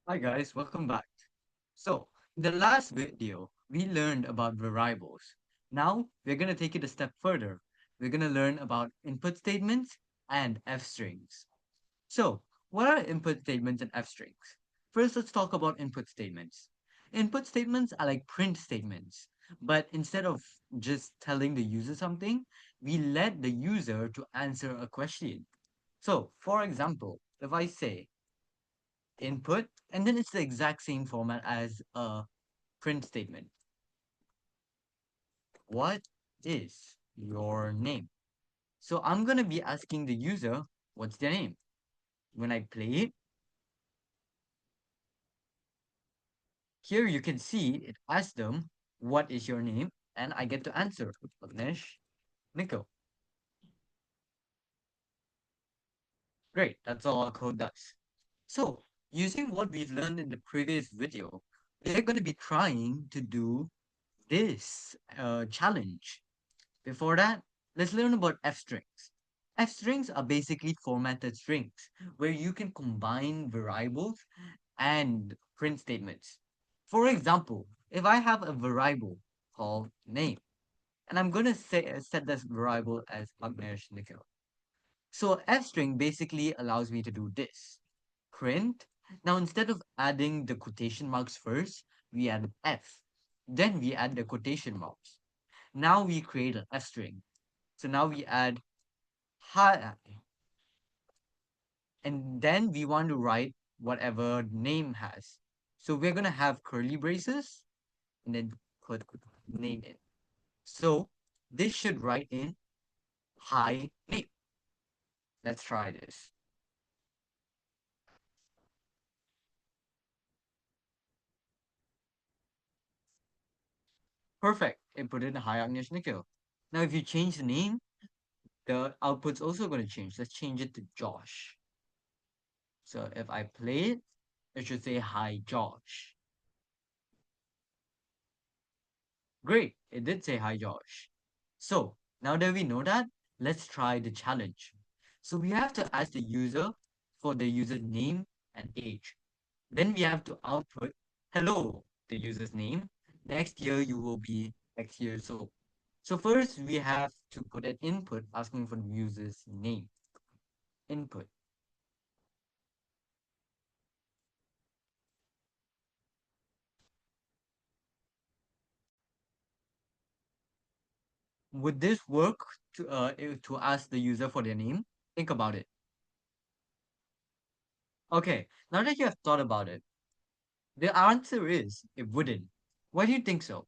Hi guys, welcome back. So, in the last video, we learned about variables. Now, we're going to take it a step further. We're going to learn about input statements and f strings. So, what are input statements and f strings? First, let's talk about input statements. Input statements are like print statements, but instead of just telling the user something, we let the user to answer a question. So, for example, if I say input, and then it's the exact same format as a print statement. What is your name? So I'm going to be asking the user, what's their name? When I play it, here you can see it asks them, what is your name? And I get to answer, Agnesh Nikhil. Great, that's all our code does. So using what we've learned in the previous video, we're going to be trying to do this challenge. Before that, let's learn about F strings. F strings are basically formatted strings where you can combine variables and print statements. For example, if I have a variable called name, and I'm going to set this variable as Agnesh Nikhil. So F string basically allows me to do this. Print. Now instead of adding the quotation marks first, we add F. Then we add the quotation marks. Now we create an F string. So now we add hi, and then we want to write whatever name has. So we're gonna have curly braces and then put name in. So this should write in hi name. Let's try this. Perfect. It put in hi Agnesh Nikhil. Now if you change the name, the output's also gonna change. Let's change it to Josh. So if I play it, it should say hi Josh. Great, it did say hi Josh. So now that we know that, let's try the challenge. So we have to ask the user for the user name and age. Then we have to output hello, the user's name. Next year you will be X years old. So first we have to put an input asking for the user's name. Input. Would this work to ask the user for their name? Think about it. Okay, now that you have thought about it, the answer is it wouldn't. Why do you think so?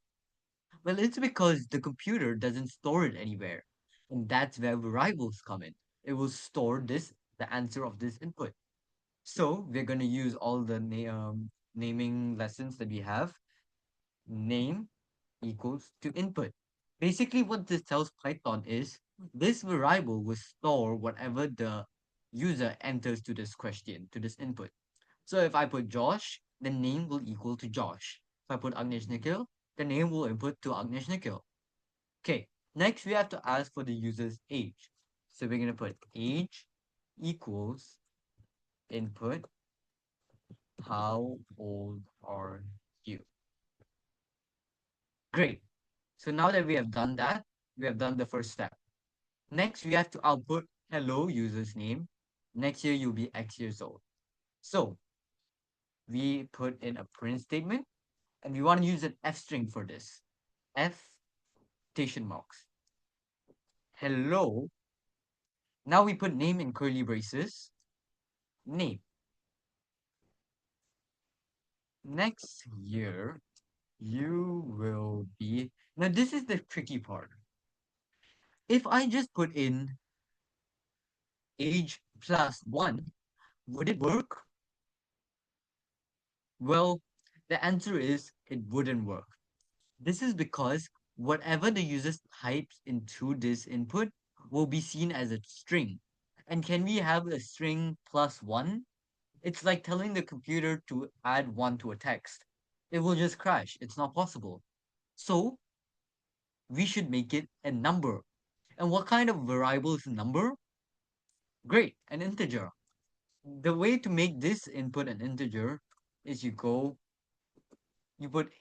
Well, it's because the computer doesn't store it anywhere. And that's where variables come in. It will store the answer of this input. So we're going to use all the naming lessons that we have. Name equals to input. Basically, what this tells Python is this variable will store whatever the user enters to this question, to this input. So if I put Josh, the name will equal to Josh. If I put Agnesh Nikhil, the name will input to Agnesh Nikhil. Okay, next we have to ask for the user's age. So we're going to put age equals input, how old are you? Great. So now that we have done that, we have done the first step. Next, we have to output hello user's name. Next year, you'll be X years old. So we put in a print statement and we want to use an F string for this. F quotation marks. Hello. Now we put name in curly braces. Name. Next year, you will be. Now, this is the tricky part. If I just put in age plus one, would it work? Well, the answer is it wouldn't work. This is because whatever the user types into this input will be seen as a string. And can we have a string plus one? It's like telling the computer to add one to a text. It will just crash. It's not possible. So we should make it a number. And what kind of variable is a number? Great, an integer. The way to make this input an integer is you put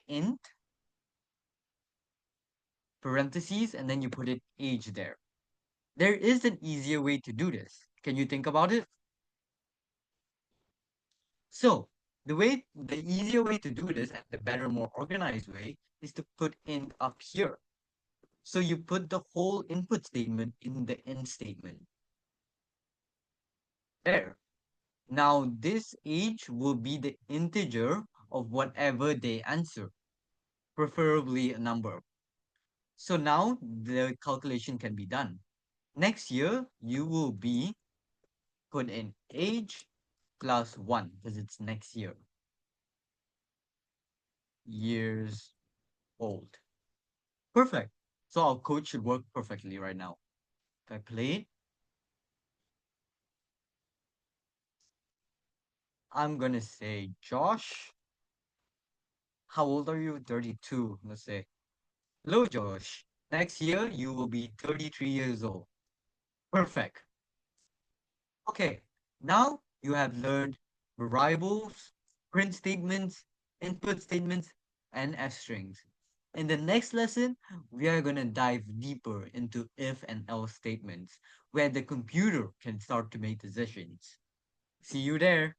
int, parentheses, and then you put it age there. There is an easier way to do this. Can you think about it? So, the easier way to do this and the better, more organized way is to put int up here. So you put the whole input statement in the end statement. There. Now this age will be the integer of whatever they answer, preferably a number. So now the calculation can be done. Next year, you will be put in age plus 1 because it's next year, years old. Perfect. So our code should work perfectly right now. If I play it, I'm going to say, Josh, how old are you? 32, let's say. Hello, Josh. Next year, you will be 33 years old. Perfect. Okay, now you have learned variables, print statements, input statements, and S strings. In the next lesson, we are going to dive deeper into if and else statements, where the computer can start to make decisions. See you there.